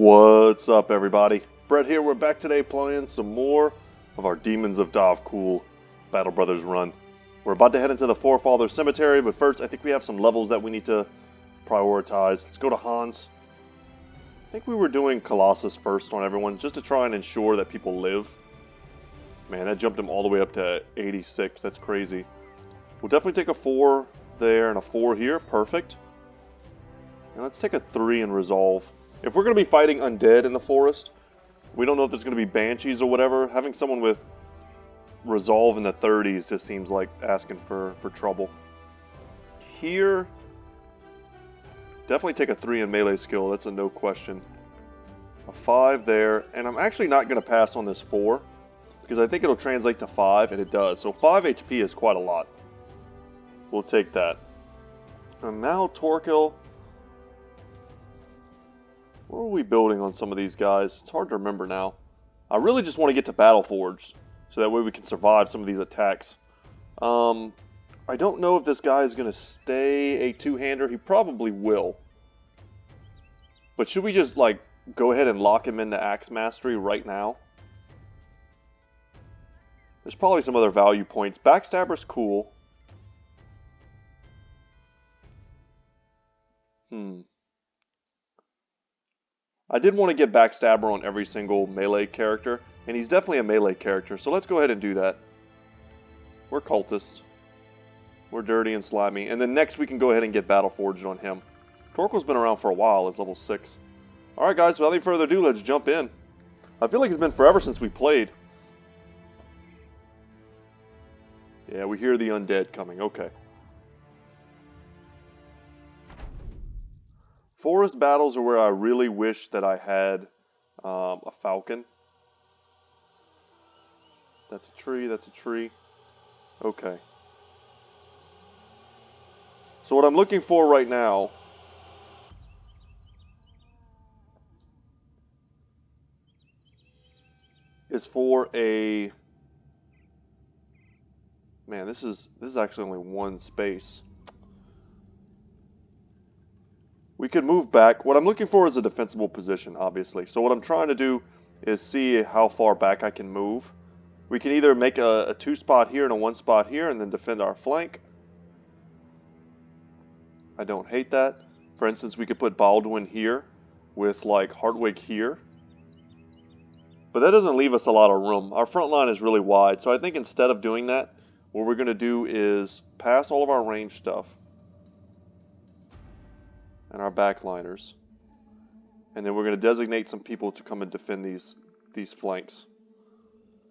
What's up, everybody? Brett here. We're back today playing some more of our Demons of Dovcool Battle Brothers run. We're about to head into the Forefather Cemetery, but first I think we have some levels that we need to prioritize. Let's go to Hans. I think we were doing Colossus first on everyone, just to try and ensure that people live. Man, that jumped him all the way up to 86. That's crazy. We'll definitely take a 4 there and a 4 here. Perfect. And let's take a 3 and resolve. If we're going to be fighting undead in the forest, we don't know if there's going to be banshees or whatever. Having someone with resolve in the 30s just seems like asking for trouble. Here, definitely take a 3 in melee skill. That's a no question. A 5 there, and I'm actually not going to pass on this 4 because I think it'll translate to 5, and it does. So 5 HP is quite a lot. We'll take that. And now Torquil. What are we building on some of these guys? It's hard to remember now. I really just want to get to Battleforge, so that way we can survive some of these attacks. I don't know if this guy is going to stay a two-hander. He probably will. But should we just, like, go ahead and lock him into Axe Mastery right now? There's probably some other value points. Backstabber's cool. I did want to get Backstabber on every single melee character, and he's definitely a melee character, so let's go ahead and do that. We're cultists. We're dirty and slimy, and then next we can go ahead and get Battleforged on him. Torquil's been around for a while, it's level 6. Alright guys, without any further ado, let's jump in. I feel like it's been forever since we played. Yeah, we hear the undead coming, okay. Forest battles are where I really wish that I had a falcon. That's a tree, that's a tree. Okay. So what I'm looking for right now is for a... Man, this is actually only one space. We could move back. What I'm looking for is a defensible position, obviously. So what I'm trying to do is see how far back I can move. We can either make a 2 spot here and a 1 spot here and then defend our flank. I don't hate that. For instance, we could put Baldwin here with like Hartwig here. But that doesn't leave us a lot of room. Our front line is really wide. So I think instead of doing that, what we're going to do is pass all of our range stuff. And our backliners. And then we're going to designate some people to come and defend these flanks.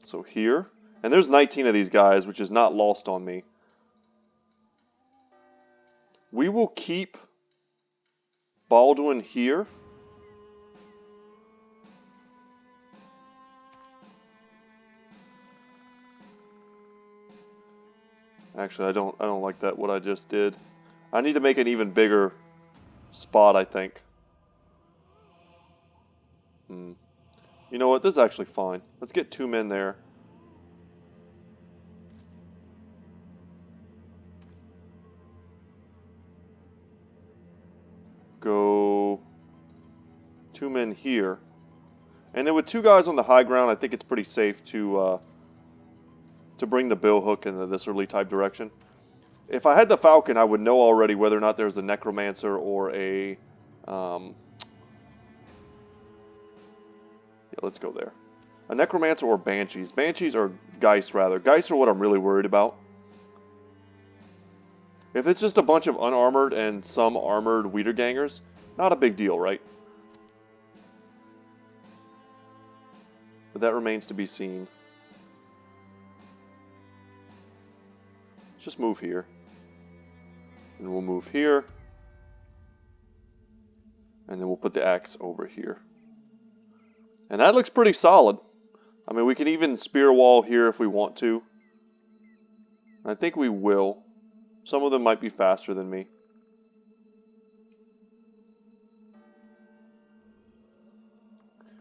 So here, and there's 19 of these guys, which is not lost on me. We will keep Baldwin here. Actually, I don't like that what I just did. I need to make an even bigger spot, I think. You know what? This is actually fine. Let's get 2 men there. Go 2 men here. And then with 2 guys on the high ground, I think it's pretty safe to bring the billhook in the viscerally type direction. If I had the Falcon, I would know already whether or not there's a Necromancer or a... yeah, let's go there. A Necromancer or Banshees. Banshees or Geist, rather. Geist are what I'm really worried about. If it's just a bunch of unarmored and some armored Wiedergangers, not a big deal, right? But that remains to be seen. Let's just move here. And we'll move here. And then we'll put the axe over here. And that looks pretty solid. I mean, we can even spear wall here if we want to. I think we will. Some of them might be faster than me.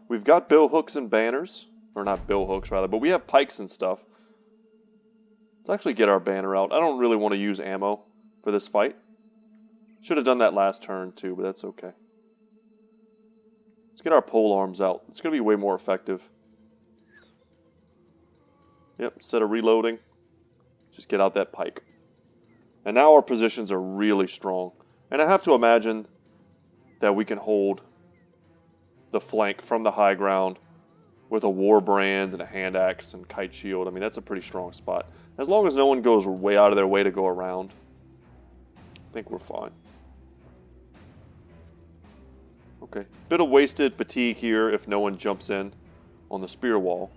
We've got bill hooks and banners. Or not bill hooks, rather. But we have pikes and stuff. Let's actually get our banner out. I don't really want to use ammo for this fight. Should have done that last turn too, but that's okay. Let's get our pole arms out. It's going to be way more effective. Yep, instead of reloading, just get out that pike. And now our positions are really strong. And I have to imagine that we can hold the flank from the high ground with a war brand and a hand axe and kite shield. I mean, that's a pretty strong spot. As long as no one goes way out of their way to go around, I think we're fine. Okay, bit of wasted fatigue here if no one jumps in on the spear wall.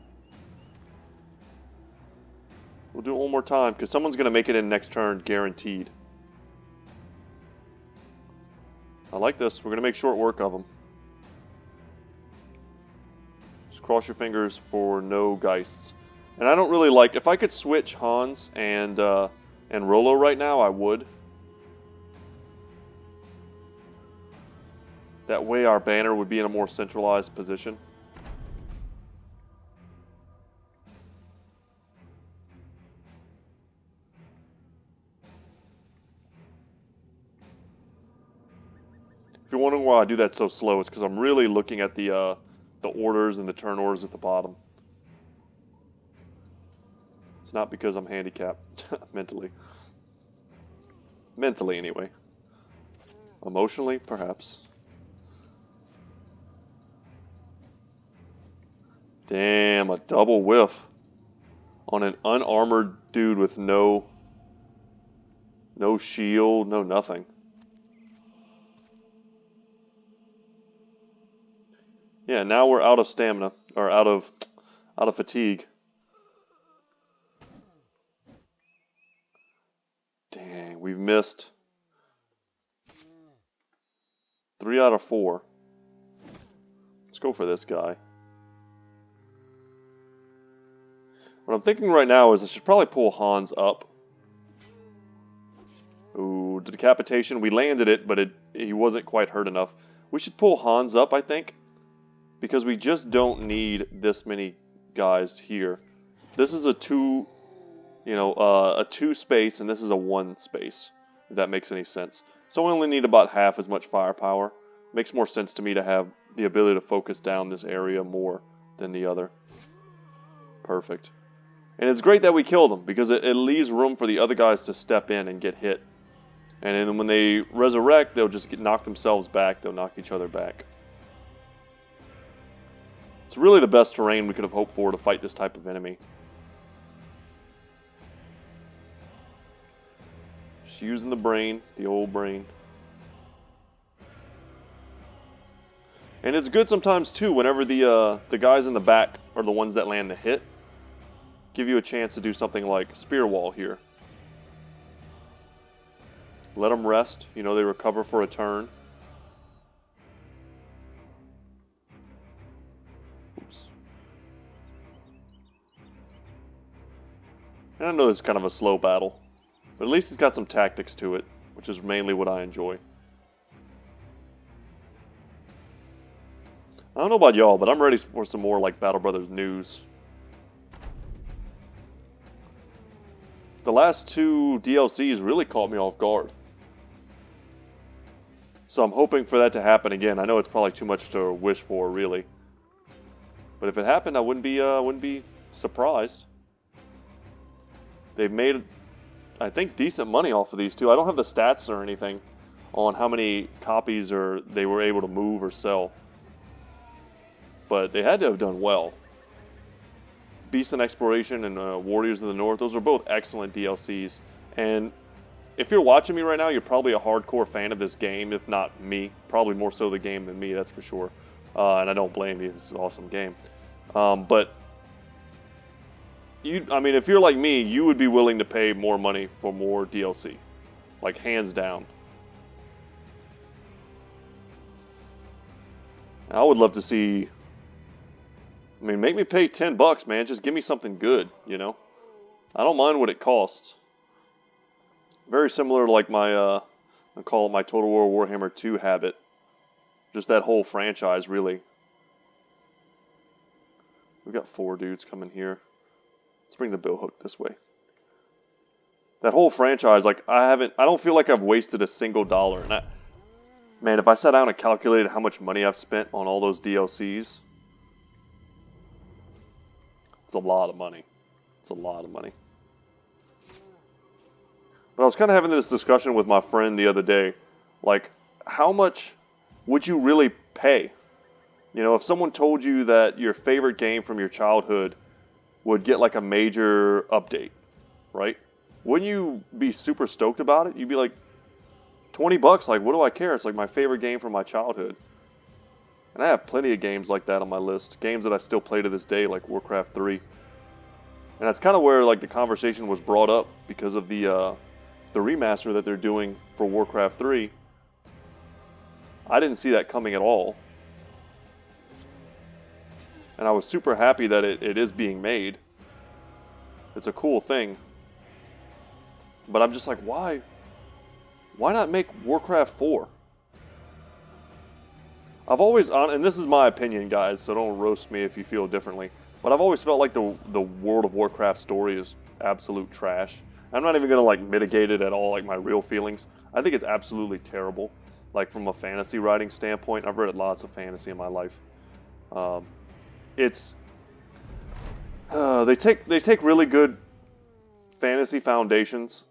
We'll do it one more time because someone's going to make it in next turn, guaranteed. I like this. We're going to make short work of them. Just cross your fingers for no Geists. And I don't really like... If I could switch Hans and Rollo right now, I would. That way our banner would be in a more centralized position. If you're wondering why I do that so slow, it's because I'm really looking at the orders and the turn orders at the bottom. It's not because I'm handicapped mentally. Mentally, anyway. Emotionally, perhaps. Damn, a double whiff on an unarmored dude with no shield, no nothing. Yeah, now we're out of stamina, or out of fatigue. Dang, we've missed 3 out of 4. Let's go for this guy. What I'm thinking right now is I should probably pull Hans up. Ooh, the decapitation. We landed it, but he wasn't quite hurt enough. We should pull Hans up, I think. Because we just don't need this many guys here. This is a 2, a 2 space, and this is a 1 space. If that makes any sense. So we only need about half as much firepower. Makes more sense to me to have the ability to focus down this area more than the other. Perfect. And it's great that we killed them, because it leaves room for the other guys to step in and get hit. And then when they resurrect, they'll just knock themselves back. They'll knock each other back. It's really the best terrain we could have hoped for to fight this type of enemy. Just using the brain, the old brain. And it's good sometimes too, whenever the guys in the back are the ones that land the hit. Give you a chance to do something like spear wall here. Let them rest. They recover for a turn. Oops. And I know it's kind of a slow battle, but at least it's got some tactics to it, which is mainly what I enjoy. I don't know about y'all, but I'm ready for some more like Battle Brothers news. The last 2 DLCs really caught me off guard. So I'm hoping for that to happen again. I know it's probably too much to wish for, really. But if it happened, I wouldn't be surprised. They've made, I think, decent money off of these 2. I don't have the stats or anything on how many copies they were able to move or sell. But they had to have done well. Beast and Exploration and Warriors of the North, those are both excellent DLCs. And if you're watching me right now, you're probably a hardcore fan of this game, if not me. Probably more so the game than me, that's for sure. And I don't blame you, this is an awesome game. But, if you're like me, you would be willing to pay more money for more DLC. Like, hands down. I would love to see... make me pay $10, man. Just give me something good, I don't mind what it costs. Very similar to like my, I call it my Total War Warhammer 2 habit. Just that whole franchise, really. We've got 4 dudes coming here. Let's bring the billhook this way. That whole franchise, like, I don't feel like I've wasted a single dollar. And Man, if I sat down and calculated how much money I've spent on all those DLCs, it's a lot of money. It's a lot of money. But I was kind of having this discussion with my friend the other day. Like, how much would you really pay? You know, if someone told you that your favorite game from your childhood would get like a major update, right? Wouldn't you be super stoked about it? You'd be like, 20 bucks, like, what do I care? It's like my favorite game from my childhood. And I have plenty of games like that on my list. Games that I still play to this day, like Warcraft 3. And that's kind of where like the conversation was brought up because of the remaster that they're doing for Warcraft 3. I didn't see that coming at all. And I was super happy that it is being made. It's a cool thing. But I'm just like, why? Why not make Warcraft 4? I've always, and this is my opinion, guys, so don't roast me if you feel differently, but I've always felt like the World of Warcraft story is absolute trash. I'm not even going to like mitigate it at all, like my real feelings. I think it's absolutely terrible, like from a fantasy writing standpoint. I've read lots of fantasy in my life. They take really good fantasy foundations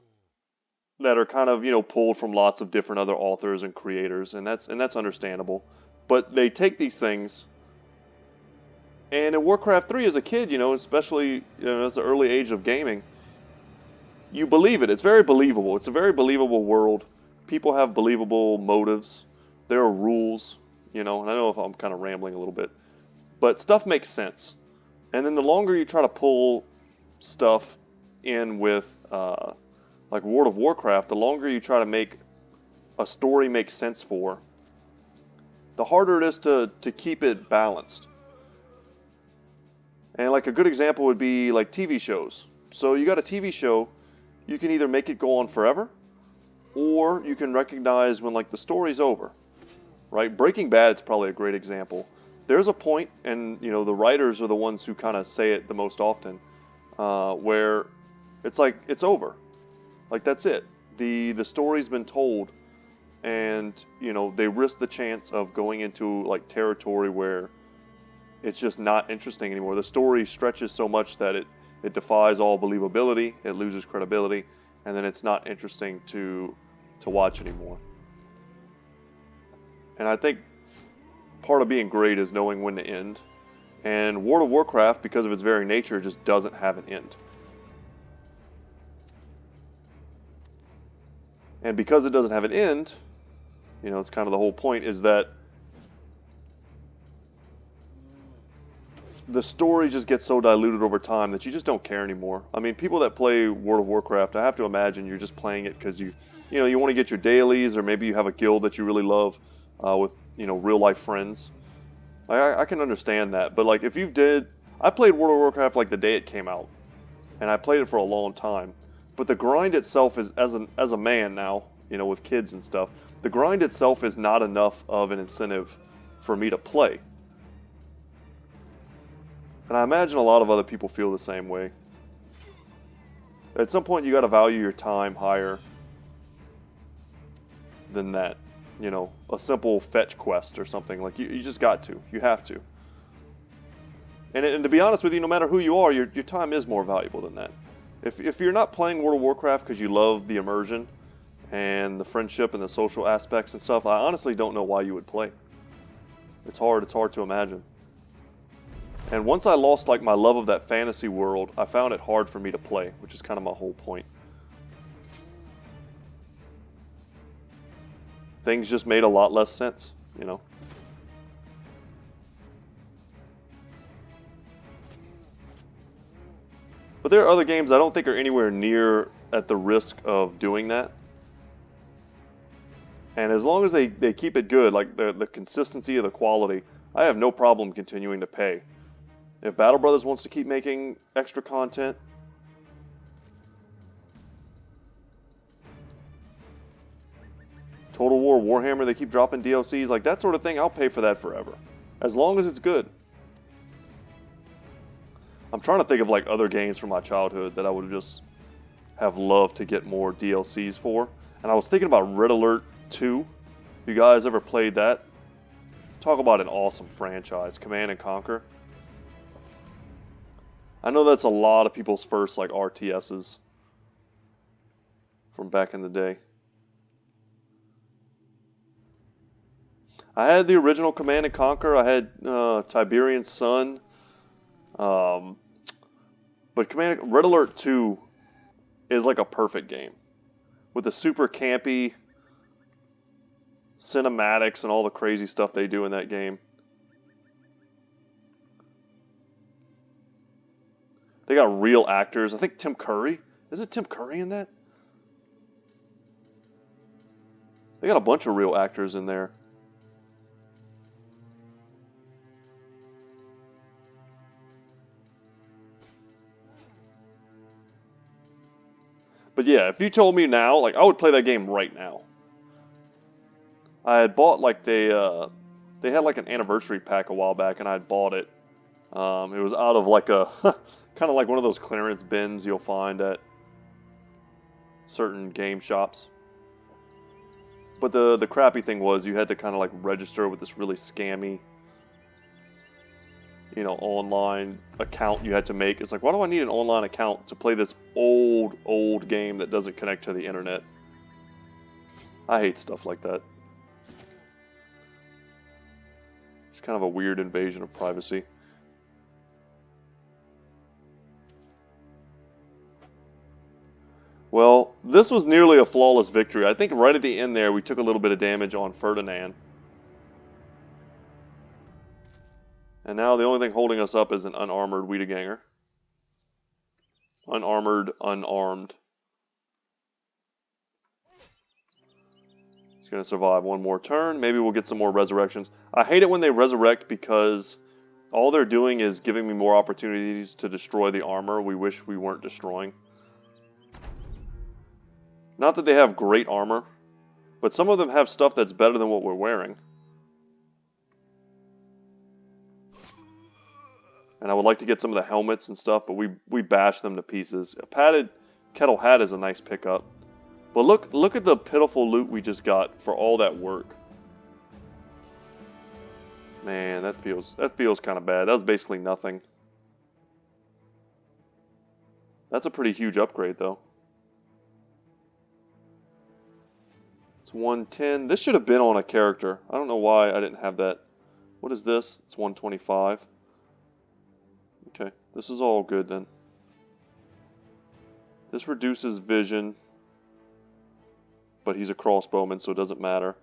that are kind of, you know, pulled from lots of different other authors and creators, and that's understandable. But they take these things, and in Warcraft 3 as a kid, you know, especially, you know, as the early age of gaming, you believe it. It's very believable. It's a very believable world. People have believable motives. There are rules, you know, and I know if I'm kind of rambling a little bit, but stuff makes sense. And then the longer you try to pull stuff in with, like World of Warcraft, the longer you try to make a story make sense for, the harder it is to keep it balanced. And like a good example would be like TV shows. So you got a TV show, you can either make it go on forever, or you can recognize when like the story's over, right? Breaking Bad is probably a great example. There's a point, and you know the writers are the ones who kind of say it the most often, where it's like it's over, like that's it. The story's been told, and you know they risk the chance of going into like territory where it's just not interesting anymore. The story stretches so much that it defies all believability, it loses credibility, and then it's not interesting to watch anymore. And I think part of being great is knowing when to end. And World of Warcraft, because of its very nature, just doesn't have an end. And because it doesn't have an end, you know, it's kind of the whole point, is that the story just gets so diluted over time that you just don't care anymore. I mean, people that play World of Warcraft, I have to imagine you're just playing it because you want to get your dailies, or maybe you have a guild that you really love with, you know, real life friends. I can understand that, but like if I played World of Warcraft like the day it came out, and I played it for a long time. But the grind itself is, as a man now, you know, with kids and stuff, the grind itself is not enough of an incentive for me to play. And I imagine a lot of other people feel the same way. At some point, you got to value your time higher than that. You know, a simple fetch quest or something. Like, you just got to. You have to. And to be honest with you, no matter who you are, your time is more valuable than that. If you're not playing World of Warcraft because you love the immersion and the friendship and the social aspects and stuff, I honestly don't know why you would play. It's hard to imagine. And once I lost like my love of that fantasy world, I found it hard for me to play, which is kind of my whole point. Things just made a lot less sense, you know. But there are other games I don't think are anywhere near at the risk of doing that. And as long as they keep it good, like the consistency of the quality, I have no problem continuing to pay. If Battle Brothers wants to keep making extra content, Total War, Warhammer, they keep dropping DLCs, like that sort of thing, I'll pay for that forever. As long as it's good. I'm trying to think of like other games from my childhood that I would just have loved to get more DLCs for. And I was thinking about Red Alert 2. You guys ever played that? Talk about an awesome franchise, Command and Conquer. I know that's a lot of people's first like RTSs from back in the day. I had the original Command and Conquer. I had Tiberian Sun. But Red Alert 2 is like a perfect game. With the super campy cinematics and all the crazy stuff they do in that game. They got real actors. I think Tim Curry. Is it Tim Curry in that? They got a bunch of real actors in there. But yeah, if you told me now, like I would play that game right now. I had bought like they had like an anniversary pack a while back, and I had bought it. It was out of like a kind of like one of those clearance bins you'll find at certain game shops. But the crappy thing was you had to kind of like register with this really scammy, you know, online account you had to make. It's like, why do I need an online account to play this old game that doesn't connect to the internet? I hate stuff like that. It's kind of a weird invasion of privacy. Well, this was nearly a flawless victory. I think right at the end there we took a little bit of damage on Ferdinand. And now the only thing holding us up is an unarmored Wiedeganger. Unarmored, unarmed. He's going to survive one more turn. Maybe we'll get some more resurrections. I hate it when they resurrect because all they're doing is giving me more opportunities to destroy the armor we wish we weren't destroying. Not that they have great armor, but some of them have stuff that's better than what we're wearing. And I would like to get some of the helmets and stuff, but we bash them to pieces. A padded kettle hat is a nice pickup. But look at the pitiful loot we just got for all that work. Man, that feels kind of bad. That was basically nothing. That's a pretty huge upgrade though. It's 110. This should have been on a character. I don't know why I didn't have that. What is this? It's 125. Okay, this is all good then. This reduces vision, but he's a crossbowman, so it doesn't matter.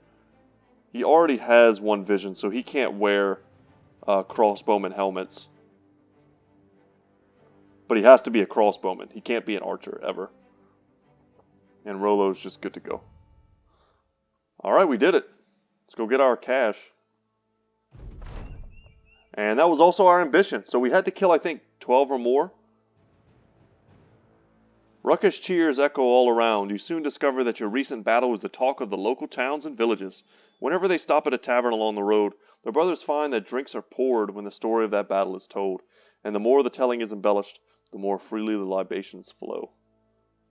He already has one vision, so he can't wear crossbowman helmets. But he has to be a crossbowman. He can't be an archer, ever. And Rolo's just good to go. Alright, we did it. Let's go get our cash. And that was also our ambition. So we had to kill, I think, 12 or more. Ruckus cheers echo all around. You soon discover that your recent battle was the talk of the local towns and villages. Whenever they stop at a tavern along the road, the brothers find that drinks are poured when the story of that battle is told. And the more the telling is embellished, the more freely the libations flow.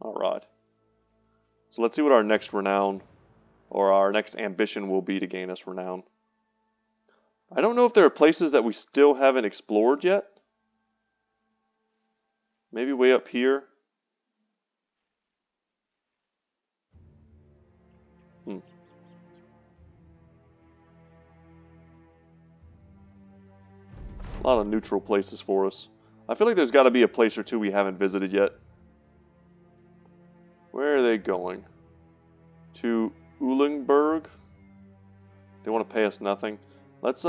Alright. So let's see what our next renown, or our next ambition will be to gain us renown. I don't know if there are places that we still haven't explored yet. Maybe way up here. A lot of neutral places for us. I feel like there's got to be a place or two we haven't visited yet. Where are they going? To Ulenberg? They want to pay us nothing. Let's, I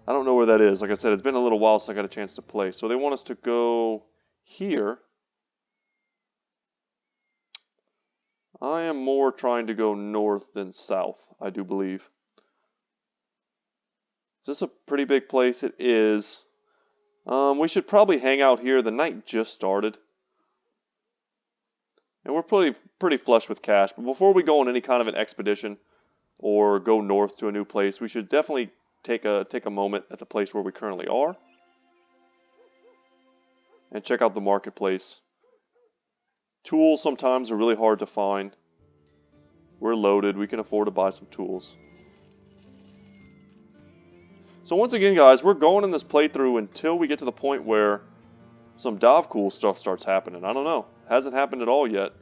don't know where that is. Like I said, it's been a little while since I got a chance to play. So they want us to go here. I am more trying to go north than south, I do believe. Is this a pretty big place? It is. We should probably hang out here. The night just started. And we're pretty flush with cash. But before we go on any kind of an expedition or go north to a new place, we should definitely take a moment at the place where we currently are and check out the marketplace. Tools sometimes are really hard to find We're loaded. We can afford to buy some tools. So once again, guys, we're going in this playthrough until we get to the point where some Dov cool stuff starts happening. I don't know. Hasn't happened at all yet.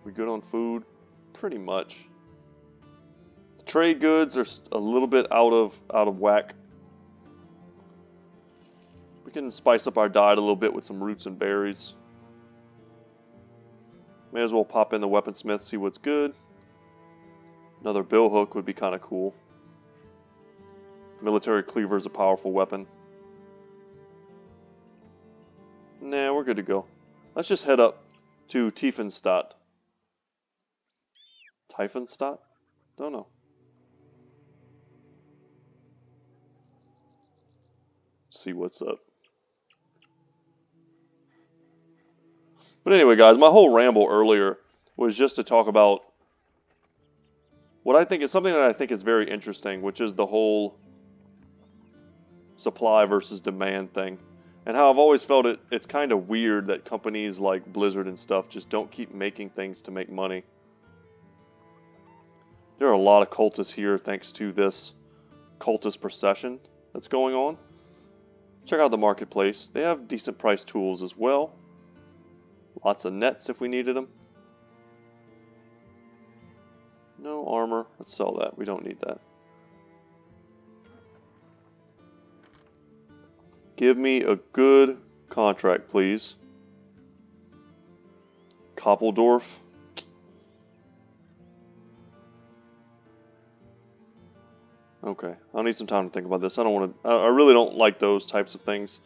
We good on food? Pretty much. The trade goods are a little bit out of whack. We can spice up our diet a little bit with some roots and berries. May as well pop in the weaponsmith, see what's good. Another bill hook would be kind of cool. Military cleaver is a powerful weapon. Nah, we're good to go. Let's just head up to Tiefenstadt. Tiefenstadt? Don't know. See what's up. But anyway, guys, my whole ramble earlier was just to talk about what I think is something that I think is very interesting, which is the whole supply versus demand thing. And how I've always felt it's kind of weird that companies like Blizzard and stuff just don't keep making things to make money. There are a lot of cultists here thanks to this cultist procession that's going on. Check out the marketplace. They have decent priced tools as well. Lots of nets if we needed them. No armor. Let's sell that. We don't need that. Give me a good contract, please. Koppeldorf. Okay, I'll need some time to think about this. I really don't like those types of things.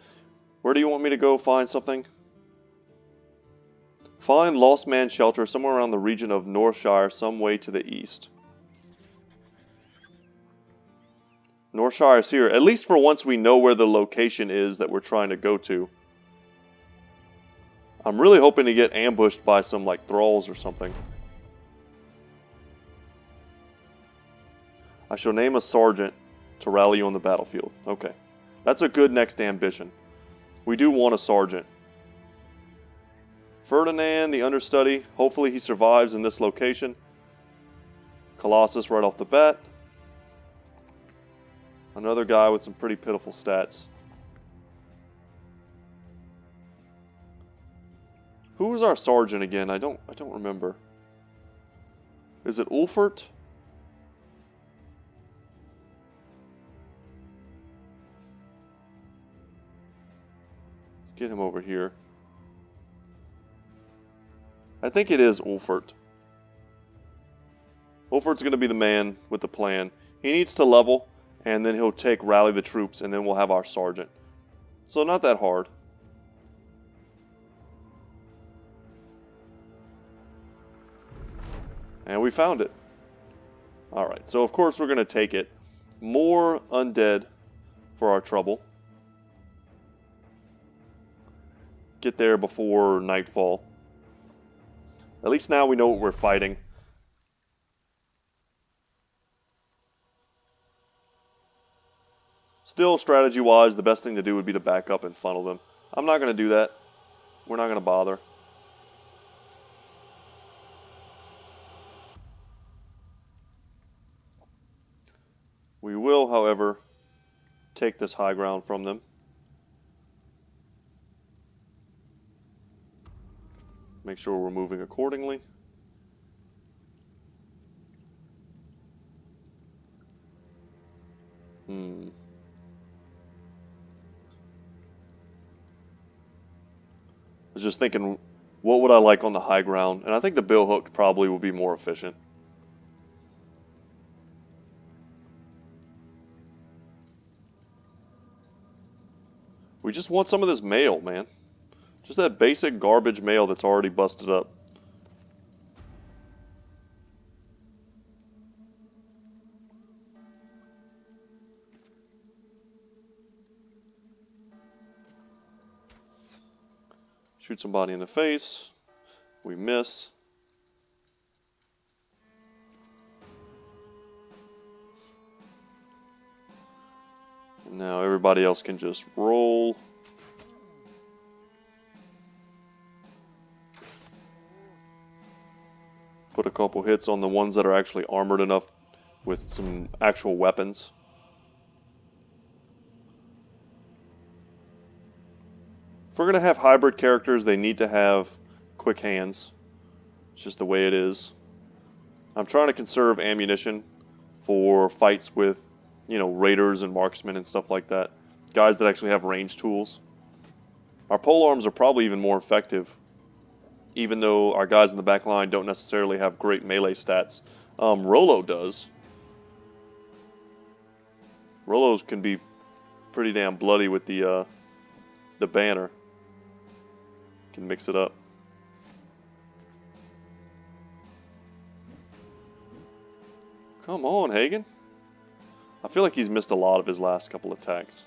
Where do you want me to go find something? Find Lost Man Shelter somewhere around the region of Northshire, some way to the east. Northshire is here. At least for once we know where the location is that we're trying to go to. I'm really hoping to get ambushed by some like thralls or something. I shall name a sergeant to rally you on the battlefield. Okay. That's a good next ambition. We do want a sergeant. Ferdinand, the understudy. Hopefully he survives in this location. Colossus right off the bat. Another guy with some pretty pitiful stats. Who was our sergeant again? I don't remember. Is it Ulfert? Get him over here. I think it is Ulfert. Ulfert's going to be the man with the plan. He needs to level, and then he'll take rally the troops, and then we'll have our sergeant. So not that hard. And we found it. Alright, so of course we're going to take it. More undead for our trouble. Get there before nightfall. At least now we know what we're fighting. Still, strategy-wise, the best thing to do would be to back up and funnel them. I'm not going to do that. We're not going to bother. We will, however, take this high ground from them. Make sure we're moving accordingly. I was just thinking, what would I like on the high ground? And I think the bill hook probably will be more efficient. We just want some of this mail, man. Just that basic garbage mail that's already busted up. Shoot somebody in the face. We miss. And now everybody else can just roll. Put a couple hits on the ones that are actually armored enough with some actual weapons. If we're going to have hybrid characters, they need to have quick hands. It's just the way it is. I'm trying to conserve ammunition for fights with, you know, raiders and marksmen and stuff like that. Guys that actually have range tools. Our polearms are probably even more effective, even though our guys in the back line don't necessarily have great melee stats. Rollo does. Rollos can be pretty damn bloody with the banner. Can mix it up. Come on, Hagen. I feel like he's missed a lot of his last couple attacks.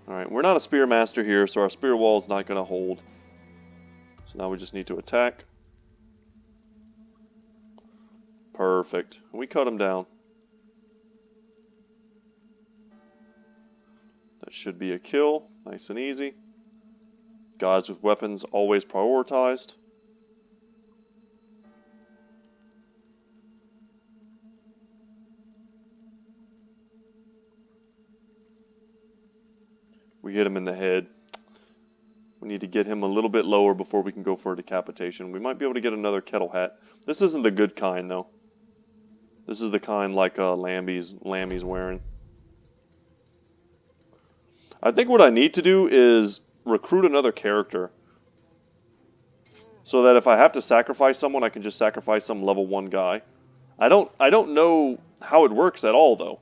Alright, we're not a spear master here, so our spear wall is not going to hold. So now we just need to attack. Perfect. We cut him down. That should be a kill. Nice and easy. Guys with weapons always prioritized. We hit him in the head. We need to get him a little bit lower before we can go for a decapitation. We might be able to get another kettle hat. This isn't the good kind, though. This is the kind like Lambie's wearing. I think what I need to do is recruit another character, so that if I have to sacrifice someone, I can just sacrifice some level 1 guy. I don't know how it works at all, though.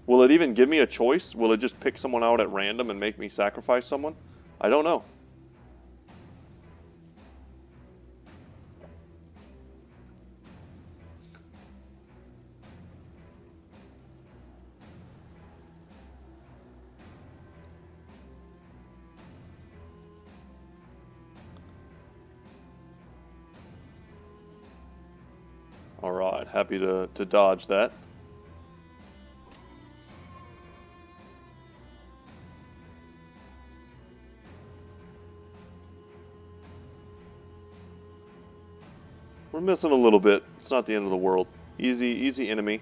Will it even give me a choice? Will it just pick someone out at random and make me sacrifice someone? I don't know. Alright, happy to dodge that. We're missing a little bit. It's not the end of the world. Easy enemy.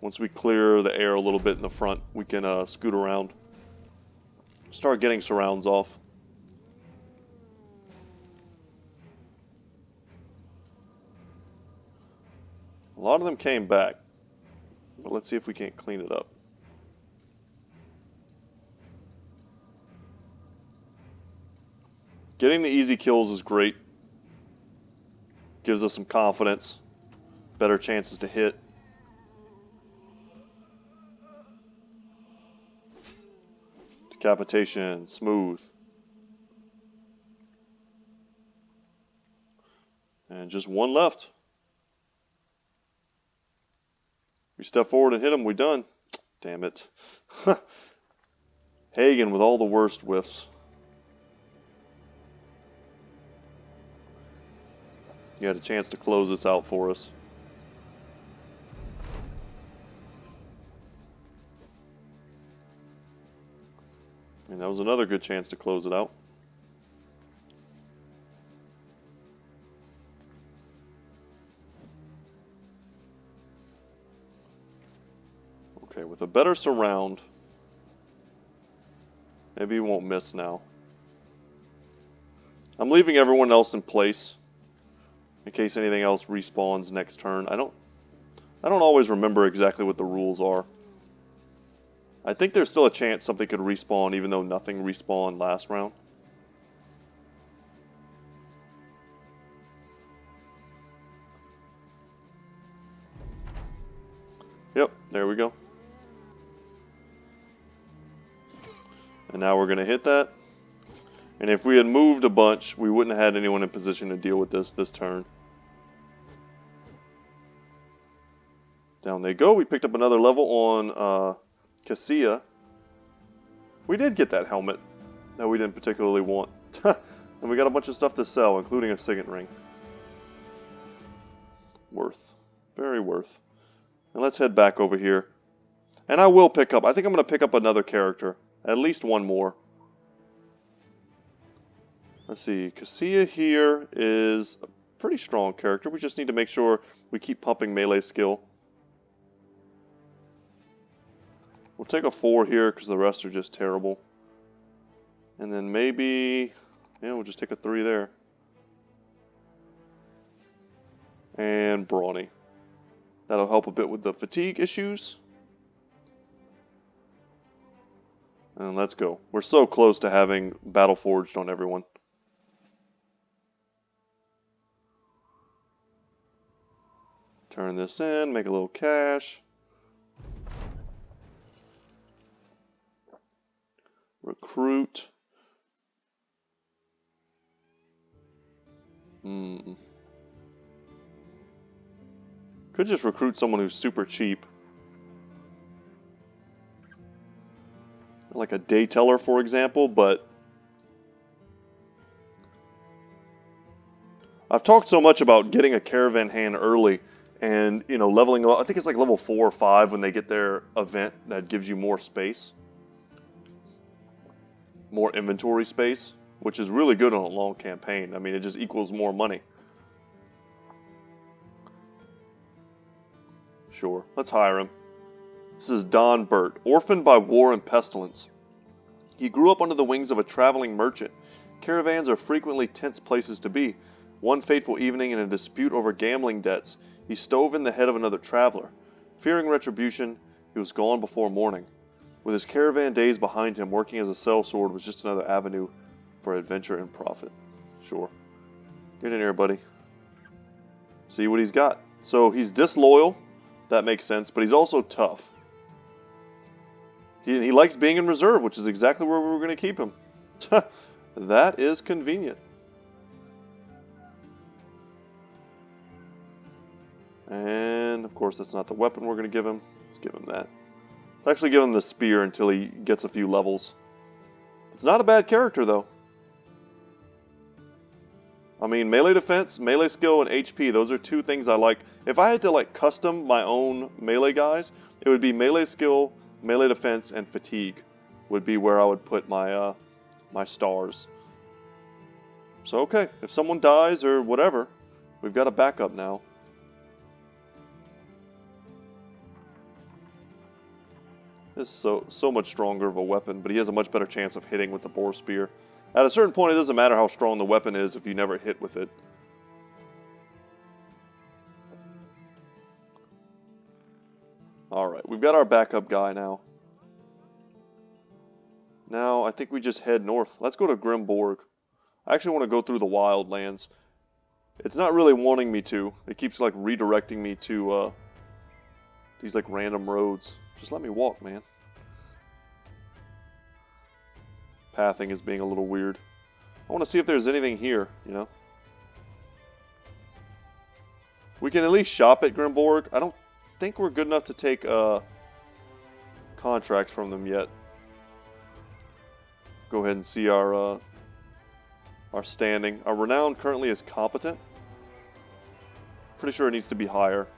Once we clear the air a little bit in the front, we can scoot around. Start getting surrounds off. A lot of them came back, but let's see if we can't clean it up. Getting the easy kills is great. Gives us some confidence, better chances to hit. Decapitation, smooth. And just one left. We step forward and hit him, we done. Damn it. Hagen with all the worst whiffs. You had a chance to close this out for us. And that was another good chance to close it out. Okay, with a better surround, maybe he won't miss now. I'm leaving everyone else in place in case anything else respawns next turn. I don't always remember exactly what the rules are. I think there's still a chance something could respawn even though nothing respawned last round. Yep, there we go. And now we're going to hit that. And if we had moved a bunch, we wouldn't have had anyone in position to deal with this turn. Down they go. We picked up another level on Cassia. We did get that helmet that we didn't particularly want. And we got a bunch of stuff to sell, including a signet ring. Worth. Very worth. And let's head back over here. And I will pick up, I think I'm going to pick up another character. At least one more. Let's see, Cassia here is a pretty strong character. We just need to make sure we keep pumping melee skill. We'll take a 4 here because the rest are just terrible. And then maybe, yeah, we'll just take a 3 there. And Brawny. That'll help a bit with the fatigue issues. And let's go. We're so close to having Battle Forged on everyone. Turn this in, make a little cash. Recruit. Could just recruit someone who's super cheap. Like a day teller, for example, but I've talked so much about getting a caravan hand early and, you know, leveling up. I think it's like level 4 or 5 when they get their event that gives you more space. More inventory space, which is really good on a long campaign. I mean, it just equals more money. Sure, let's hire him. This is Don Burt, orphaned by war and pestilence. He grew up under the wings of a traveling merchant. Caravans are frequently tense places to be. One fateful evening, in a dispute over gambling debts, he stove in the head of another traveler. Fearing retribution, he was gone before morning. With his caravan days behind him, working as a sellsword was just another avenue for adventure and profit. Sure. Get in here, buddy. See what he's got. So he's disloyal. That makes sense, but he's also tough. He likes being in reserve, which is exactly where we were going to keep him. That is convenient. And, of course, that's not the weapon we're going to give him. Let's give him that. Let's actually give him the spear until he gets a few levels. It's not a bad character, though. I mean, melee defense, melee skill, and HP, those are two things I like. If I had to, like, custom my own melee guys, it would be melee skill, melee defense, and fatigue would be where I would put my, my stars. So, okay, if someone dies or whatever, we've got a backup now. This is so much stronger of a weapon, but he has a much better chance of hitting with the boar spear. At a certain point, it doesn't matter how strong the weapon is if you never hit with it. Alright, we've got our backup guy now. Now, I think we just head north. Let's go to Grimborg. I actually want to go through the wildlands. It's not really wanting me to. It keeps, like, redirecting me to, these, like, random roads. Just let me walk, man. Pathing is being a little weird. I want to see if there's anything here, you know. We can at least shop at Grimborg. I don't think we're good enough to take contracts from them yet. Go ahead and see our standing. Our renown currently is competent. Pretty sure it needs to be higher.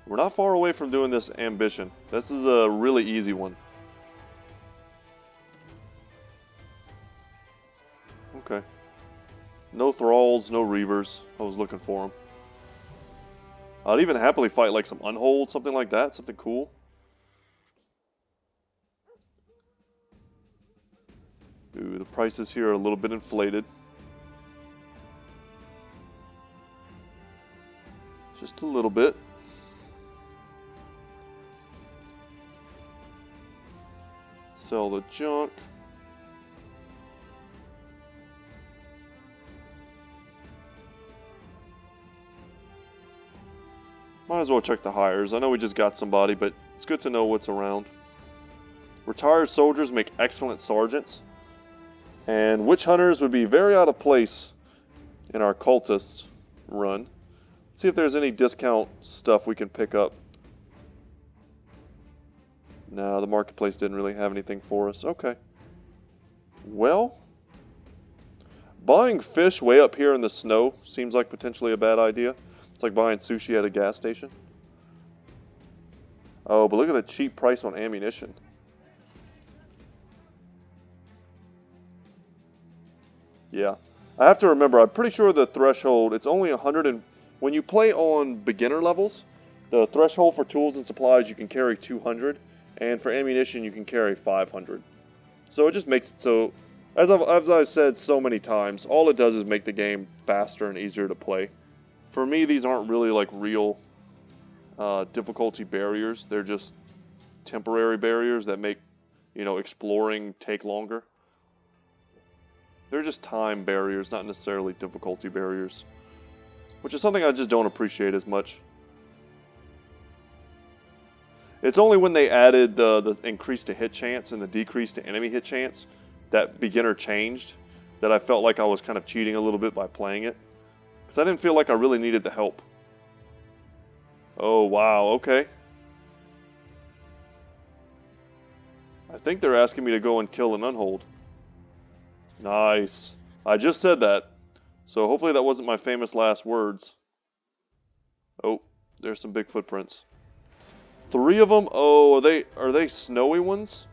We're not far away from doing this ambition. This is a really easy one. Okay. No thralls, no reavers. I was looking for them. I'd even happily fight like some Unholds, something like that. Something cool. Ooh, the prices here are a little bit inflated. Just a little bit. Sell the junk. Might as well check the hires. I know we just got somebody, but it's good to know what's around. Retired soldiers make excellent sergeants. And witch hunters would be very out of place in our cultists run. Let's see if there's any discount stuff we can pick up. No, the marketplace didn't really have anything for us. Okay. Well, buying fish way up here in the snow seems like potentially a bad idea. It's like buying sushi at a gas station. Oh, but look at the cheap price on ammunition. Yeah. I have to remember, I'm pretty sure the threshold, it's only 100 and... When you play on beginner levels, the threshold for tools and supplies, you can carry 200. And for ammunition, you can carry 500. So it just makes it so... As I've said so many times, all it does is make the game faster and easier to play. For me, these aren't really like real difficulty barriers. They're just temporary barriers that make, you know, exploring take longer. They're just time barriers, not necessarily difficulty barriers. Which is something I just don't appreciate as much. It's only when they added the increase to hit chance and the decrease to enemy hit chance that beginner changed that I felt like I was kind of cheating a little bit by playing it. Because I didn't feel like I really needed the help. Oh, wow, okay. I think they're asking me to go and kill an Unhold. Nice. I just said that. So hopefully that wasn't my famous last words. Oh, there's some big footprints. 3 of them? Oh, are they snowy ones?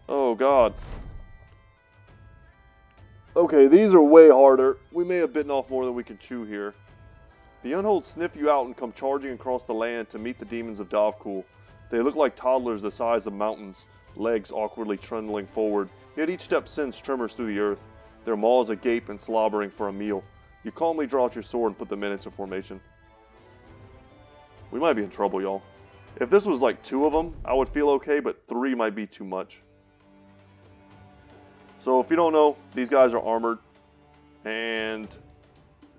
Oh, God. Okay, these are way harder. We may have bitten off more than we can chew here. The Unholds sniff you out and come charging across the land to meet the demons of Dovcool. They look like toddlers the size of mountains, legs awkwardly trundling forward, yet each step sends tremors through the earth, their maws agape and slobbering for a meal. You calmly draw out your sword and put the men into formation. We might be in trouble, y'all. If this was like 2 of them, I would feel okay, but 3 might be too much. So if you don't know, these guys are armored, and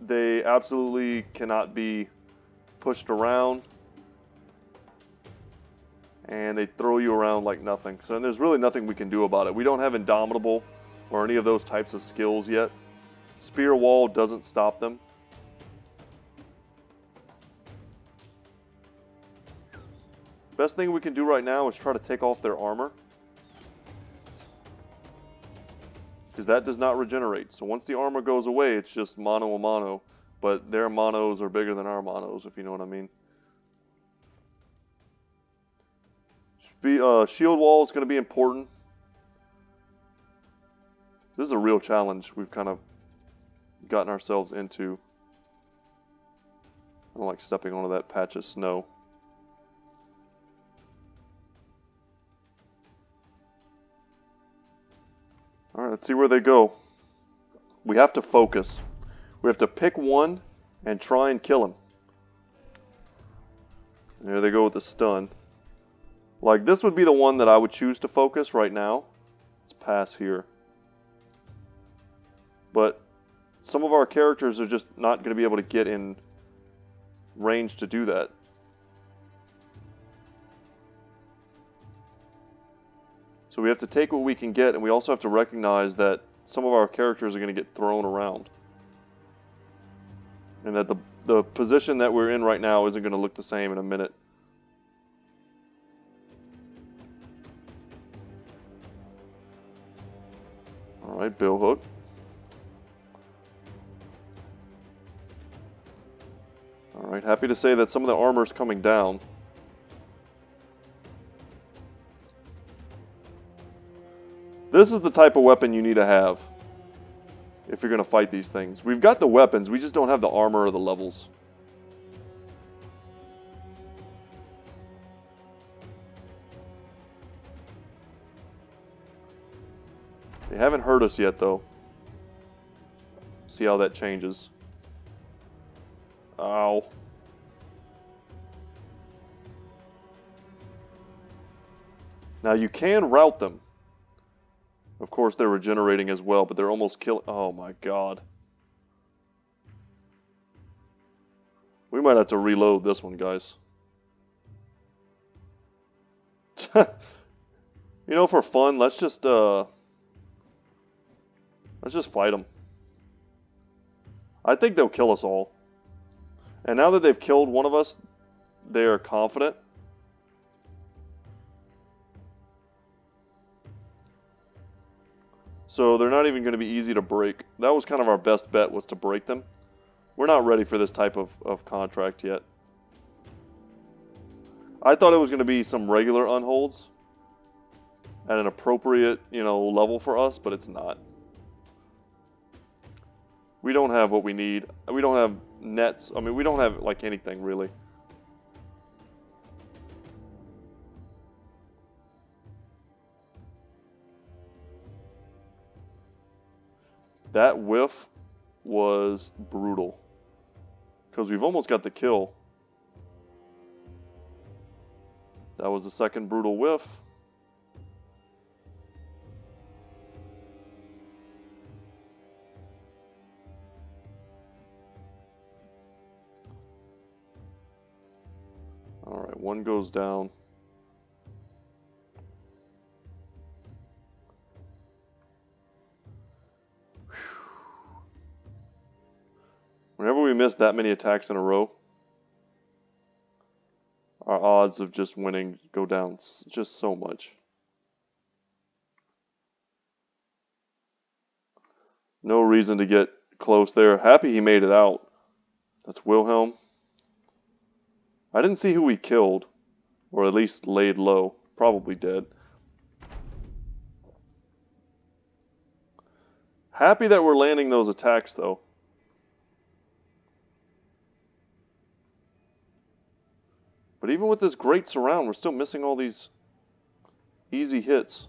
they absolutely cannot be pushed around, and they throw you around like nothing. So there's really nothing we can do about it. We don't have Indomitable or any of those types of skills yet. Spear Wall doesn't stop them. Best thing we can do right now is try to take off their armor, because that does not regenerate. So once the armor goes away, it's just mono a mono. But their monos are bigger than our monos, if you know what I mean. Shield wall is going to be important. This is a real challenge we've kind of gotten ourselves into. I don't like stepping onto that patch of snow. Alright, let's see where they go. We have to focus. We have to pick one and try and kill him. There they go with the stun. Like, this would be the one that I would choose to focus right now. Let's pass here. But some of our characters are just not going to be able to get in range to do that. So we have to take what we can get, and we also have to recognize that some of our characters are going to get thrown around. And that the position that we're in right now isn't going to look the same in a minute. Alright, bill hook. Alright, happy to say that some of the armor is coming down. This is the type of weapon you need to have if you're going to fight these things. We've got the weapons, we just don't have the armor or the levels. They haven't hurt us yet, though. See how that changes. Ow. Now you can rout them. Of course, they're regenerating as well, but they're almost killing... Oh my god. We might have to reload this one, guys. You know, for fun, let's just fight them. I think they'll kill us all. And now that they've killed one of us, they are confident. So they're not even going to be easy to break. That was kind of our best bet, was to break them. We're not ready for this type of contract yet. I thought it was going to be some regular Unholds at an appropriate, you know, level for us, but it's not. We don't have what we need. We don't have nets. I mean, we don't have, like, anything, really. That whiff was brutal. Because we've almost got the kill. That was the second brutal whiff. Alright, one goes down. Whenever we miss that many attacks in a row, our odds of just winning go down just so much. No reason to get close there. Happy he made it out. That's Wilhelm. I didn't see who he killed, or at least laid low. Probably dead. Happy that we're landing those attacks, though. But even with this great surround, we're still missing all these easy hits.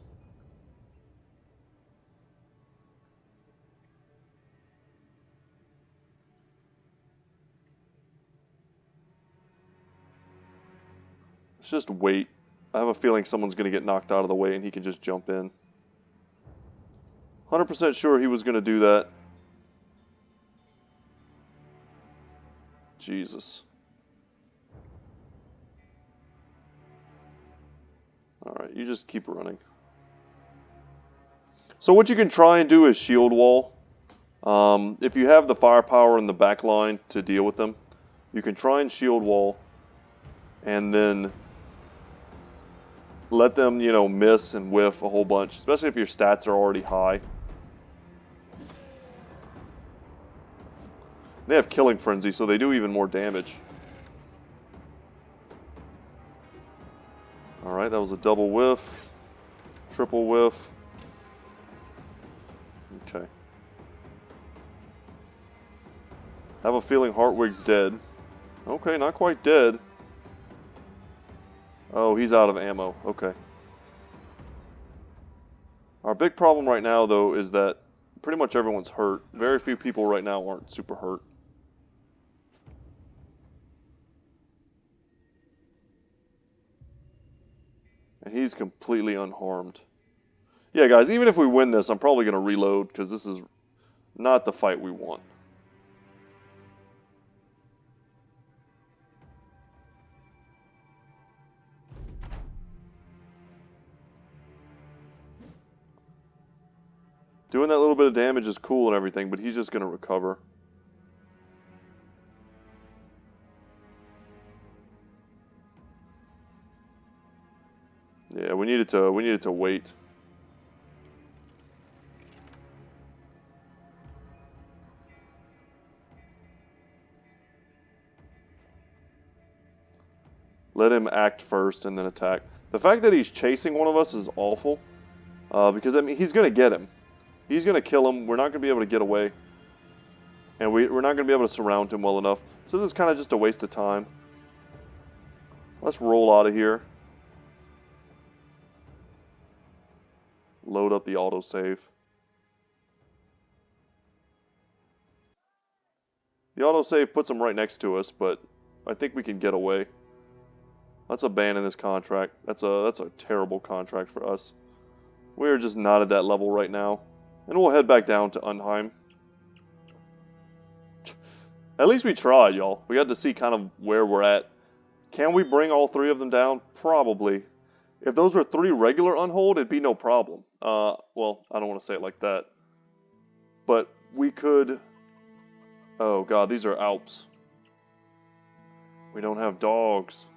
Let's just wait. I have a feeling someone's going to get knocked out of the way and he can just jump in. 100% sure he was going to do that. Jesus. Alright, you just keep running. So what you can try and do is shield wall. If you have the firepower in the back line to deal with them, you can try and shield wall and then let them, you know, miss and whiff a whole bunch, especially if your stats are already high. They have Killing Frenzy, so they do even more damage. Alright, that was a double whiff. Triple whiff. Okay. I have a feeling Hartwig's dead. Okay, not quite dead. Oh, he's out of ammo. Okay. Our big problem right now, though, is that pretty much everyone's hurt. Very few people right now aren't super hurt. And he's completely unharmed. Yeah, guys, even if we win this, I'm probably going to reload, because this is not the fight we want. Doing that little bit of damage is cool and everything, but he's just going to recover. Yeah, we needed to wait. Let him act first and then attack. The fact that he's chasing one of us is awful, because I mean he's going to get him. He's going to kill him. We're not going to be able to get away. And we're not going to be able to surround him well enough. So this is kind of just a waste of time. Let's roll out of here. Load up the autosave. The autosave puts him right next to us, but I think we can get away. Let's abandon this contract. That's a terrible contract for us. We're just not at that level right now. And we'll head back down to Unheim. At least we tried, y'all. We got to see kind of where we're at. Can we bring all three of them down? Probably. If those were 3 regular Unhold, it'd be no problem. Well, I don't want to say it like that. But we could... Oh god, these are Alps. We don't have dogs.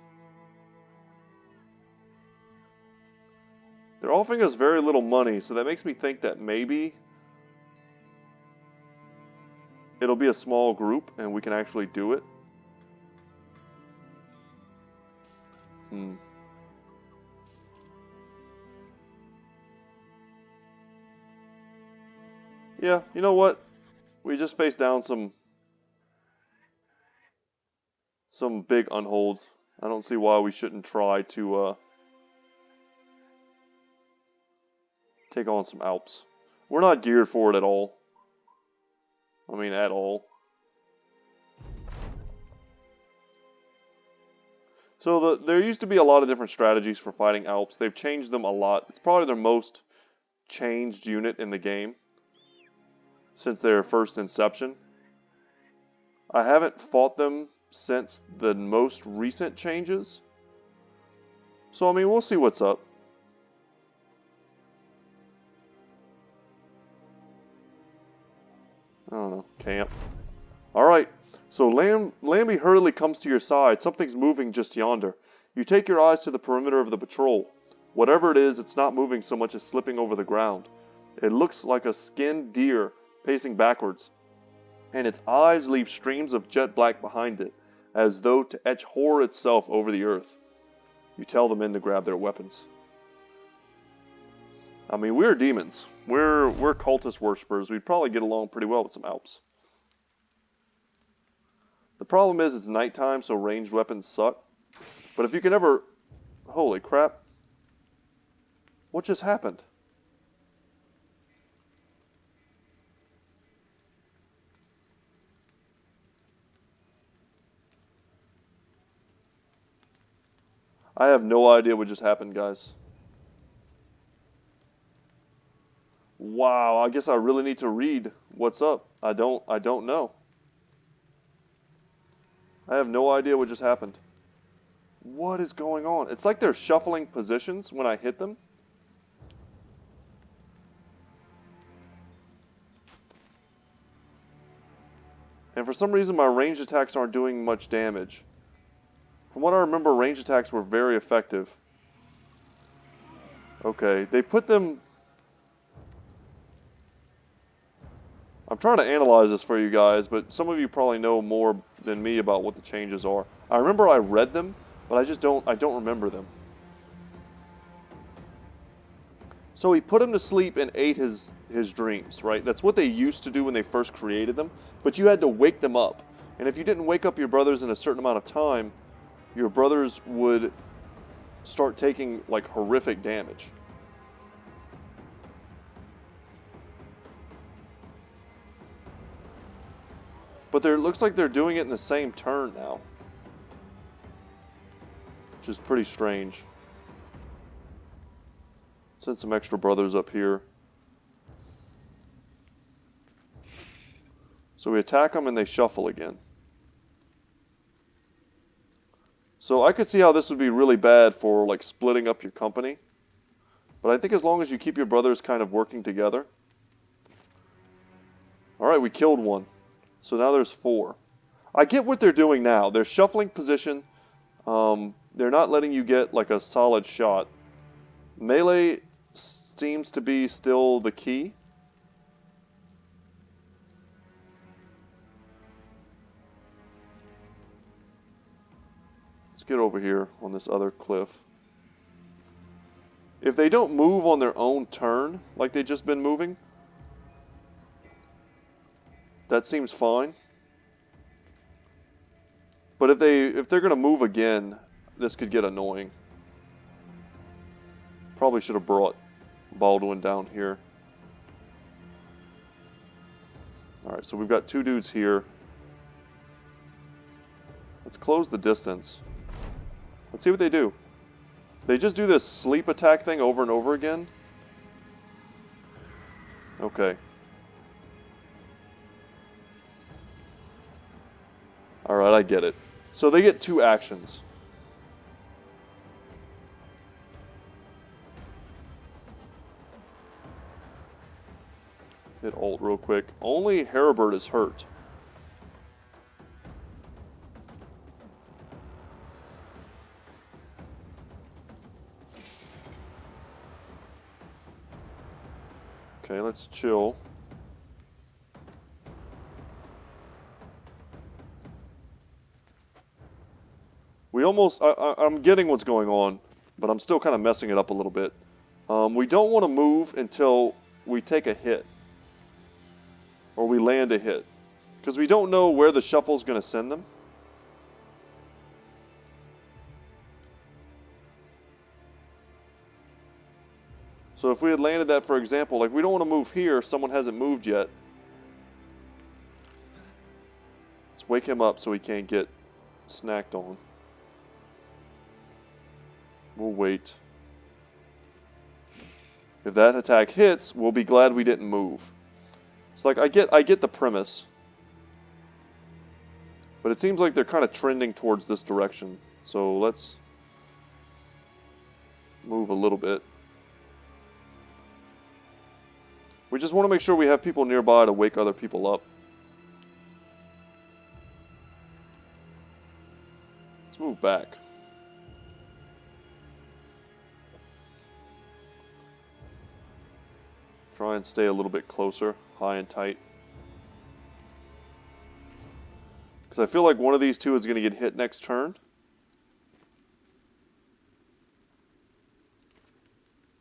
They're offering us very little money, so that makes me think that maybe it'll be a small group and we can actually do it. Yeah, you know what? We just faced down some big unholds. I don't see why we shouldn't try to take on some Alps. We're not geared for it at all. I mean, at all. So there used to be a lot of different strategies for fighting Alps. They've changed them a lot. It's probably their most changed unit in the game since their first inception. I haven't fought them since the most recent changes. So, I mean, we'll see what's up. I don't know. Camp. Alright. So, Lambie hurriedly comes to your side. Something's moving just yonder. You take your eyes to the perimeter of the patrol. Whatever it is, it's not moving so much as slipping over the ground. It looks like a skinned deer pacing backwards, and its eyes leave streams of jet black behind it, as though to etch horror itself over the earth. You tell the men to grab their weapons. I mean, we're demons. We're cultist worshippers. We'd probably get along pretty well with some Alps. The problem is it's nighttime, so ranged weapons suck. But if you can ever... Holy crap. What just happened? I have no idea what just happened, guys. Wow, I guess I really need to read what's up. I don't know. I have no idea what just happened. What is going on? It's like they're shuffling positions when I hit them. And for some reason my ranged attacks aren't doing much damage. From what I remember, ranged attacks were very effective. Okay, they put them... I'm trying to analyze this for you guys, but some of you probably know more than me about what the changes are. I remember I read them, but I don't remember them. So he put him to sleep and ate his dreams, right? That's what they used to do when they first created them, but you had to wake them up. And if you didn't wake up your brothers in a certain amount of time, your brothers would start taking, like, horrific damage. But it looks like they're doing it in the same turn now, which is pretty strange. Send some extra brothers up here. So we attack them and they shuffle again. So I could see how this would be really bad for, like, splitting up your company. But I think as long as you keep your brothers kind of working together. Alright, we killed one. So now there's 4. I get what they're doing now. They're shuffling position. They're not letting you get, like, a solid shot. Melee seems to be still the key. Let's get over here on this other cliff. If they don't move on their own turn, like they've just been moving, that seems fine. But if they're gonna move again, this could get annoying. Probably should have brought Baldwin down here. Alright, so we've got 2 dudes here. Let's close the distance. Let's see what they do. They just do this sleep attack thing over and over again. Okay. Alright, I get it. So they get 2 actions. Hit alt real quick. Only Heribert is hurt. Okay, let's chill. We almost... I'm getting what's going on, but I'm still kind of messing it up a little bit. We don't want to move until we take a hit. Or we land a hit. Because we don't know where the shuffle's going to send them. So if we had landed that, for example, like we don't want to move here, someone hasn't moved yet. Let's wake him up so he can't get snacked on. We'll wait. If that attack hits, we'll be glad we didn't move. It's like I get the premise. But it seems like they're kind of trending towards this direction. So let's move a little bit. We just want to make sure we have people nearby to wake other people up. Let's move back. Try and stay a little bit closer, high and tight. Because I feel like one of these two is going to get hit next turn.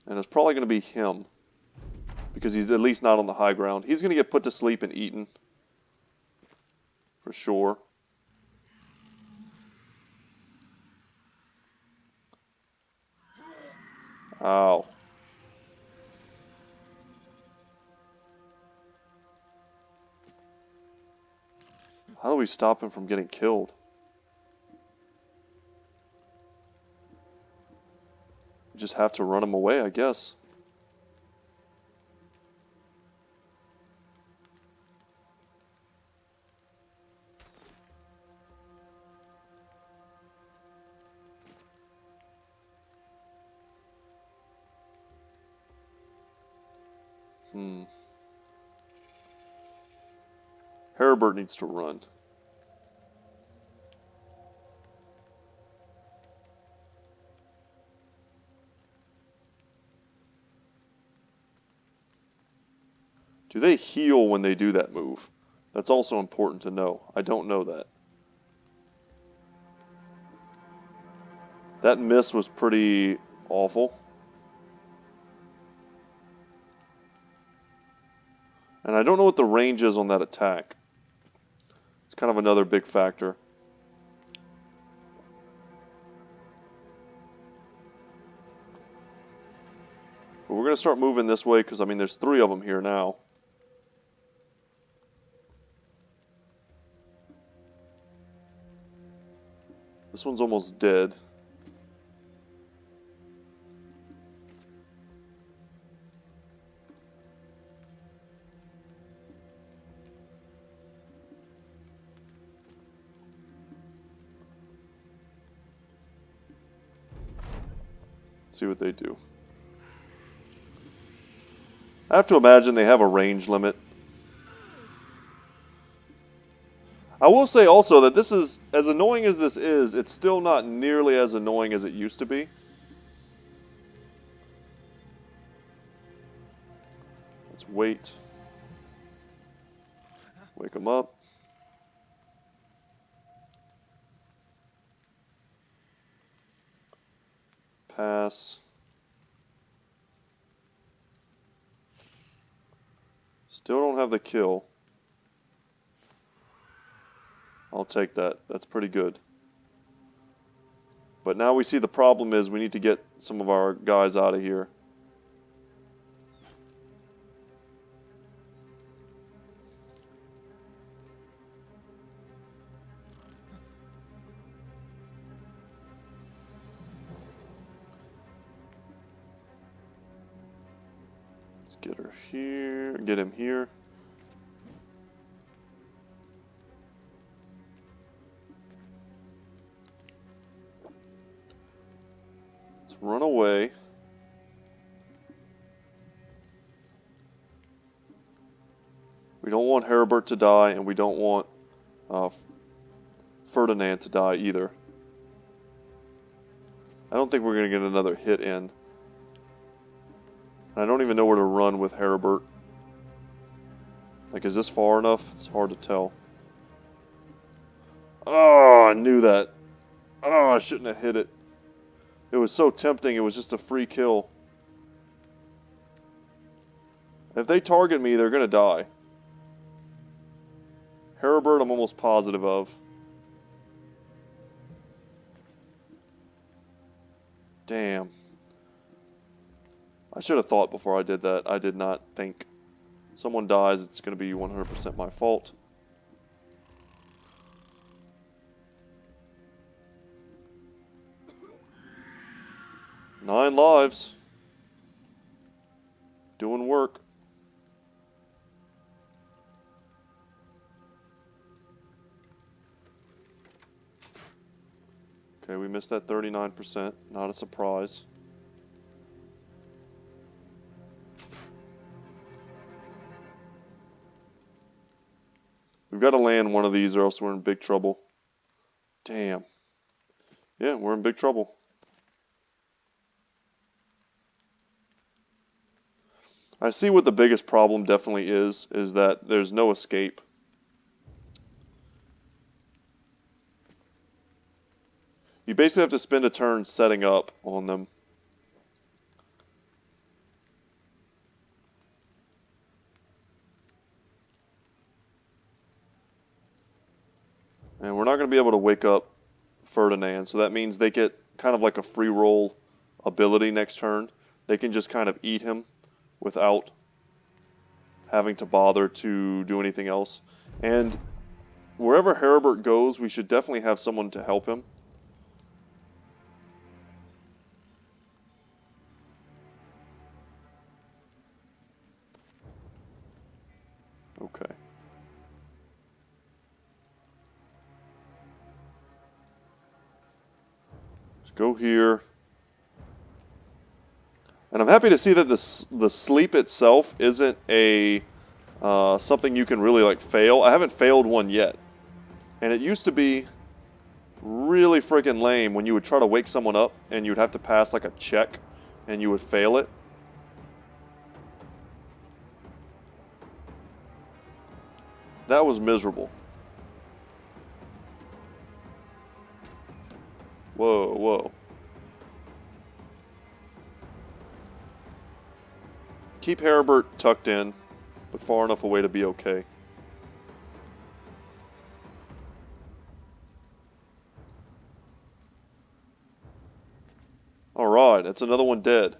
And it's probably going to be him. Because he's at least not on the high ground. He's going to get put to sleep and eaten. For sure. Ow. How do we stop him from getting killed? We just have to run him away, I guess. Herbert needs to run. Do they heal when they do that move? That's also important to know. I don't know that. That miss was pretty awful. And I don't know what the range is on that attack. It's kind of another big factor. But we're going to start moving this way because, I mean, there's 3 of them here now. This one's almost dead. See what they do. I have to imagine they have a range limit. I will say also that this is, as annoying as this is, it's still not nearly as annoying as it used to be. Let's wait. Wake them up. Pass. Still don't have the kill. I'll take that. That's pretty good. But now we see the problem is we need to get some of our guys out of here. Let's get her here. Get him here. Run away. We don't want Herbert to die, and we don't want Ferdinand to die either. I don't think we're going to get another hit in. I don't even know where to run with Herbert. Like, is this far enough? It's hard to tell. Oh, I knew that. Oh, I shouldn't have hit it. It was so tempting, it was just a free kill. If they target me, they're gonna die. Heribert, I'm almost positive of. Damn. I should have thought before I did that. I did not think. Someone dies, it's gonna be 100% my fault. Nine lives. Doing work. Okay, we missed that 39%. Not a surprise. We've got to land one of these or else we're in big trouble. Damn. Yeah, we're in big trouble. I see what the biggest problem definitely is that there's no escape. You basically have to spend a turn setting up on them. And we're not going to be able to wake up Ferdinand, so that means they get kind of like a free roll ability next turn. They can just kind of eat him without having to bother to do anything else. And wherever Heribert goes, we should definitely have someone to help him. Okay. Let's go here. And I'm happy to see that the sleep itself isn't a something you can really like fail. I haven't failed one yet. And it used to be really freaking lame when you would try to wake someone up and you'd have to pass like a check and you would fail it. That was miserable. Whoa, whoa. Keep Heribert tucked in, but far enough away to be okay. Alright, that's another one dead.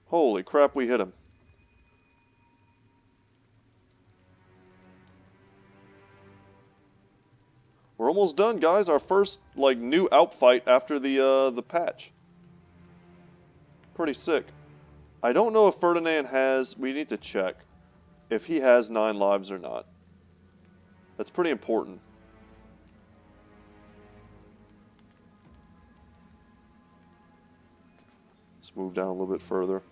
Holy crap, we hit him. We're almost done, guys. Our first, like, new Alp fight after the patch. Pretty sick. I don't know if Ferdinand has... We need to check if he has 9 lives or not. That's pretty important. Let's move down a little bit further.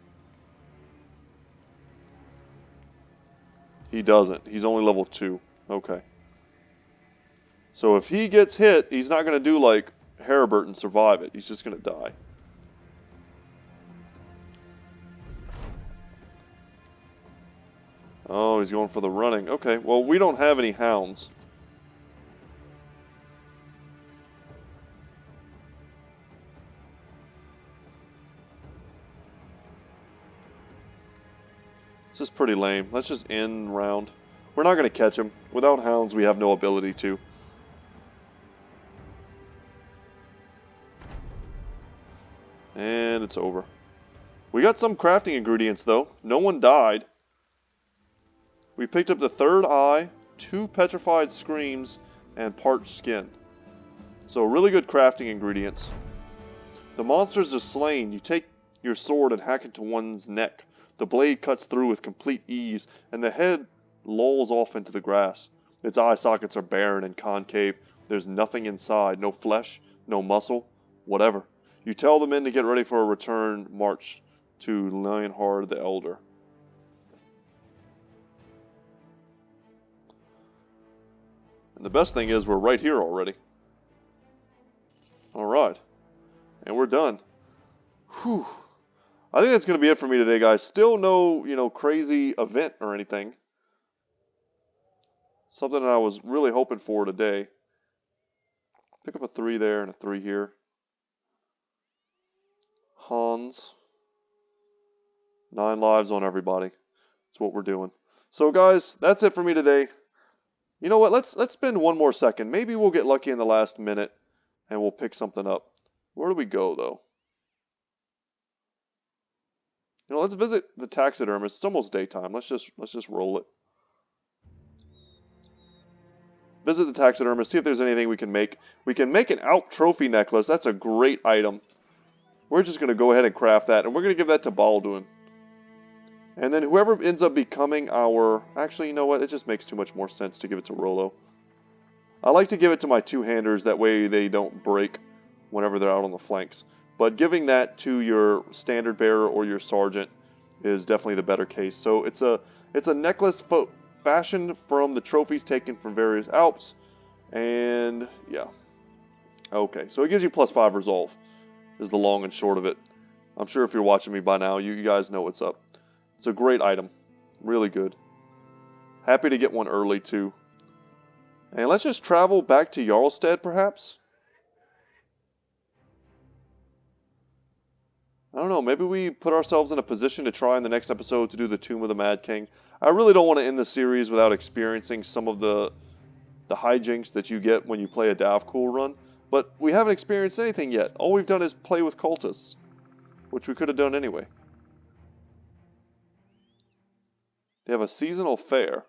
He doesn't. He's only level 2. Okay. So if he gets hit, he's not going to do like Heribert and survive it. He's just going to die. Oh, he's going for the running. Okay, well, we don't have any hounds. This is pretty lame. Let's just end round. We're not going to catch him. Without hounds, we have no ability to. And it's over. We got some crafting ingredients, though. No one died. We picked up the third eye, 2 petrified screams, and parched skin. So really good crafting ingredients. The monsters are slain. You take your sword and hack into one's neck. The blade cuts through with complete ease, and the head lolls off into the grass. Its eye sockets are barren and concave. There's nothing inside. No flesh, no muscle, whatever. You tell the men to get ready for a return march to Lionheart the Elder. And the best thing is we're right here already. Alright. And we're done. Whew. I think that's going to be it for me today, guys. Still no, crazy event or anything. Something that I was really hoping for today. Pick up a 3 there and a 3 here. Hans. 9 lives on everybody. That's what we're doing. So, guys, that's it for me today. You know what? Let's spend one more second. Maybe we'll get lucky in the last minute and we'll pick something up. Where do we go, though? Let's visit the taxidermist. It's almost daytime. Let's just roll it. Visit the taxidermist. See if there's anything we can make. We can make an Alp trophy necklace. That's a great item. We're just going to go ahead and craft that, and we're going to give that to Baldwin. And then whoever ends up becoming our... Actually, you know what? It just makes too much more sense to give it to Rollo. I like to give it to my two-handers. That way they don't break whenever they're out on the flanks. But giving that to your standard bearer or your sergeant is definitely the better case. So it's a necklace fashioned from the trophies taken from various Alps. And yeah. Okay, so it gives you +5 resolve is the long and short of it. I'm sure if you're watching me by now, you guys know what's up. It's a great item. Really good. Happy to get one early too. And let's just travel back to Jarlstead perhaps. I don't know, maybe we put ourselves in a position to try in the next episode to do the Tomb of the Mad King. I really don't want to end the series without experiencing some of the hijinks that you get when you play a Davcool run. But we haven't experienced anything yet. All we've done is play with cultists, which we could have done anyway. They have a seasonal fair.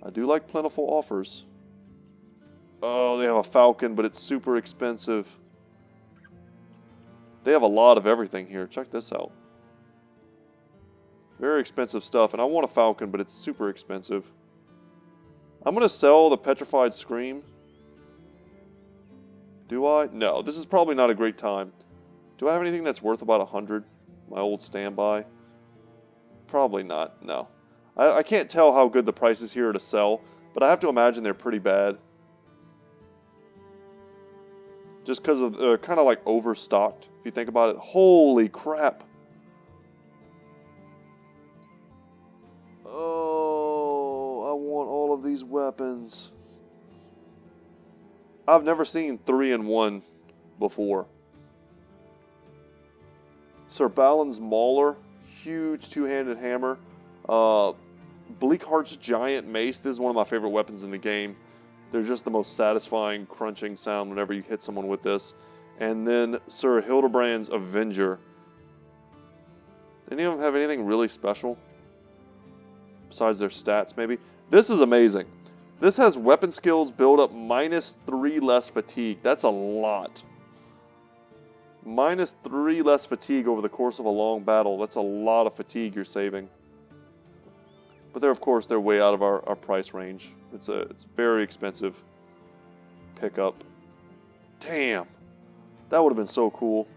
I do like plentiful offers. Oh, they have a falcon, but it's super expensive. They have a lot of everything here. Check this out. Very expensive stuff, and I want a falcon, but it's super expensive. I'm going to sell the Petrified Scream. Do I? No, this is probably not a great time. Do I have anything that's worth about 100? My old standby? Probably not, no. I can't tell how good the prices here are to sell, but I have to imagine they're pretty bad. Just because of they're kind of like overstocked, if you think about it. Holy crap! Oh, I want all of these weapons. I've never seen 3-in-1 before. Sir Balin's Mauler, huge two-handed hammer. Bleakheart's Giant Mace, this is one of my favorite weapons in the game. They're just the most satisfying crunching sound whenever you hit someone with this. And then Sir Hildebrand's Avenger. Any of them have anything really special? Besides their stats, maybe? This is amazing. This has weapon skills build up -3 less fatigue. That's a lot. -3 less fatigue over the course of a long battle. That's a lot of fatigue you're saving. But of course, they're way out of our price range. It's very expensive pickup. Damn. That would have been so cool.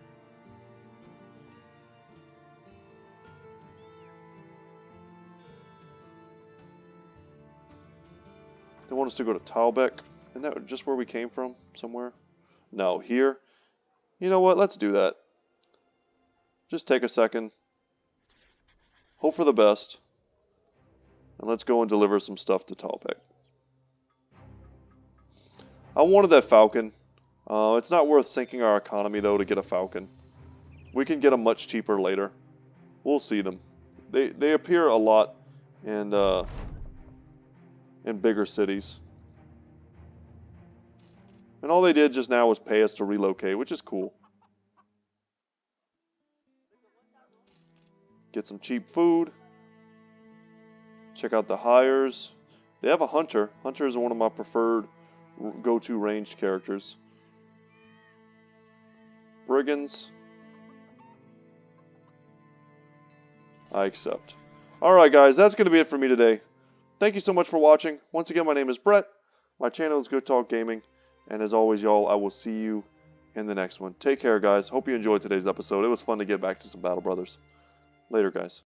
They want us to go to Talbeck. Isn't that just where we came from? Somewhere? No, here. You know what? Let's do that. Just take a second. Hope for the best. And let's go and deliver some stuff to Talbeck. I wanted that falcon. It's not worth sinking our economy, though, to get a falcon. We can get them much cheaper later. We'll see them. They appear a lot in bigger cities. And all they did just now was pay us to relocate, which is cool. Get some cheap food. Check out the hires. They have a hunter. Hunter is one of my preferred go-to ranged characters. Brigands. I accept. Alright guys, that's going to be it for me today. Thank you so much for watching. Once again, my name is Brett. My channel is Goodtalk Gaming. And as always, y'all, I will see you in the next one. Take care, guys. Hope you enjoyed today's episode. It was fun to get back to some Battle Brothers. Later, guys.